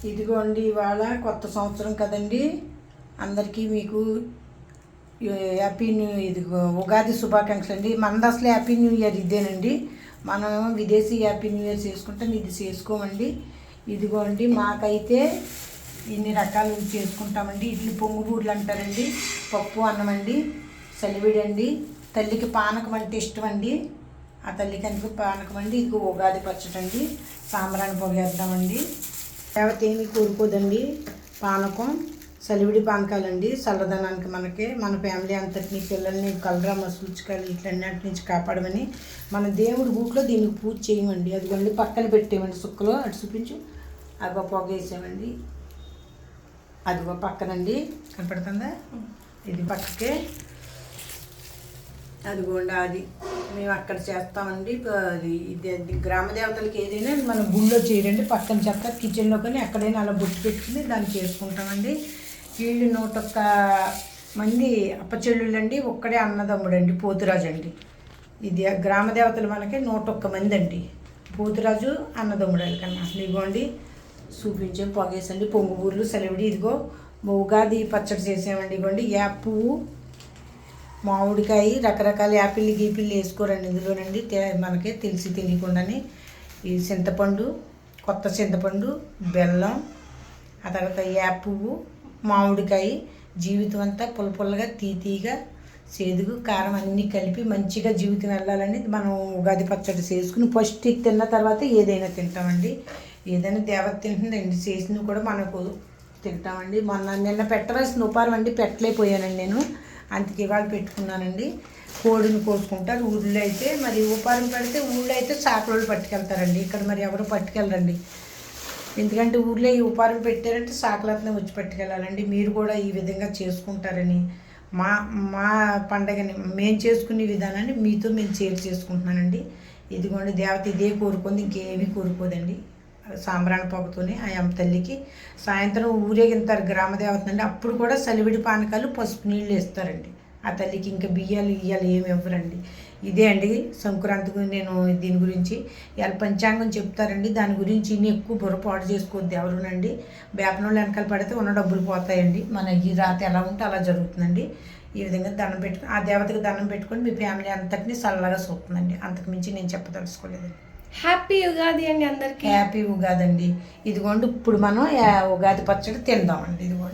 ఇదిగోండి ఇవాళ కొత్త సంవత్సరం కదండి. అందరికీ మీకు హ్యాపీ ఉగాది శుభాకాంక్షలు అండి. మనది అసలు హ్యాపీ న్యూ ఇయర్ ఇదేనండి. మనం విదేశీ హ్యాపీ న్యూ ఇయర్ చేసుకుంటాం, ఇది చేసుకోమండి. ఇదిగోండి మాకైతే ఇన్ని రకాలు చేసుకుంటామండి. ఇడ్లీ పొంగుబూర్లు అంటారండి, పప్పు అన్నం అండి, సలివిడి అండి, తల్లికి పానకం అంటే ఇష్టం అండి, ఆ తల్లికి అందుకు పానకం అండి. ఇది ఉగాది పచ్చడి అండి, సాంబ్రాణి పొగేద్దామండి. దేవత ఏమి కోరుకోదండి. పానకం సలివిడి పానకాలండి, చల్లదనానికి మనకి మన ఫ్యామిలీ అంతటినీ పిల్లల్ని కలరా మసూచికాలు ఇట్లన్నిటి నుంచి కాపాడమని మన దేవుడి గూట్లో దీనికి పూజ చేయమండి. అదిగోండి పక్కన పెట్టేమండి సుక్కలో, అటు చూపించు. అదిగో పొగ వేసామండి, అదిగో పక్కనండి కనపడుతుందా, ఇది పక్కకే. అదిగోండి అది మేము అక్కడ చేస్తామండి. అది ఇది గ్రామ దేవతలకి ఏదైనా మనం గుళ్ళో చేయరండి, పక్కన చెప్తా కిచెన్లో కానీ ఎక్కడైనా అలా బొట్టు పెట్టుకుని దాన్ని చేసుకుంటామండి. వీళ్ళు 101 మంది అప్పచెల్లుళ్ళు అండి, ఒక్కడే అన్నదమ్ముడు అండి, పోతురాజు అండి. ఇది గ్రామ దేవతలు మనకి 101 మంది అండి, పోతురాజు అన్నదమ్ముడు కన్నా. ఇదిగోండి చూపించే పొగేసండి, పొంగుబూర్లు సలివిడి. ఇదిగో ఉగాది పచ్చడి చేసామండి. ఇదిగోండి యాప్ పువ్వు, మామిడికాయ, రకరకాల యాపిల్ గీపిల్లు వేసుకోరండి ఇందులోనండి, మనకి తెలిసి తెలియకుండానే. ఈ చింతపండు, కొత్త చింతపండు, బెల్లం, ఆ తర్వాత యాప్ పువ్వు, మామిడికాయ, జీవితం అంతా పుల్లపుల్లగా తీతీగా చేదుగు కారం అన్నీ కలిపి మంచిగా జీవితం వెళ్ళాలని మనం ఉగాది పచ్చడి చేసుకుని ఫస్ట్ తిన్న తర్వాత ఏదైనా తింటామండి. ఏదైనా దేవత తింటుందండి, చేసినవి కూడా మనకు తింటామండి. నిన్న పెట్టవలసిన ఉపారం అండి, పెట్టలేకపోయానండి నేను, అందుకే ఇవాళ పెట్టుకున్నానండి. కోడిని కోసుకుంటారు ఊళ్ళో అయితే, మరి ఉపారం పెడితే ఊళ్ళో అయితే చాకలోళ్ళు పట్టుకెళ్తారండి, ఇక్కడ మరి ఎవరు పట్టుకెళ్ళరండి. ఎందుకంటే ఊళ్ళో ఈ ఉపారం పెట్టారంటే సాకలతనే వచ్చి పట్టుకెళ్ళాలండి. మీరు కూడా ఈ విధంగా చేసుకుంటారని మా మా పండగని మేము చేసుకునే విధానాన్ని మీతో మేము షేర్ చేసుకుంటున్నానండి. ఇదిగోండి దేవత ఇదే కోరుకుంది, ఇంకేమీ కోరుకోదండి. సాంబ్రాణి పొగతోనే ఆ అమ్మ తల్లికి సాయంత్రం ఊరేగింతారు గ్రామ దేవత అండి. అప్పుడు కూడా సలివిడి పానకాలు, పసుపు నీళ్ళు వేస్తారండి ఆ తల్లికి. ఇంకా బియ్యాలు ఇయ్యాలు ఏమి ఇవ్వరండి. ఇదే అండి సంక్రాంతికి నేను దీని గురించి ఇలా పంచాంగం చెప్తారండి, దాని గురించి ఇన్ని ఎక్కువ బుర్రపాటు చేసుకోవద్దు ఎవరునండి. వేపనోళ్ళు వెనకాల పడితే ఉన్న డబ్బులు పోతాయండి. మన ఈ రాత ఎలా ఉంటే అలా జరుగుతుందండి. ఈ విధంగా దండం పెట్టుకుని ఆ దేవతకి దండం పెట్టుకొని మీ ఫ్యామిలీ అంతటినీ చల్లగా చూస్తుందండి. అంతకుమించి నేను చెప్పదలుచుకోలేదండి. హ్యాపీ ఉగాది అండి అందరికీ. హ్యాపీ ఉగాది అండి. ఇదిగోండి ఇప్పుడు మనం ఉగాది పచ్చడి తిందామండి. ఇదిగోండి.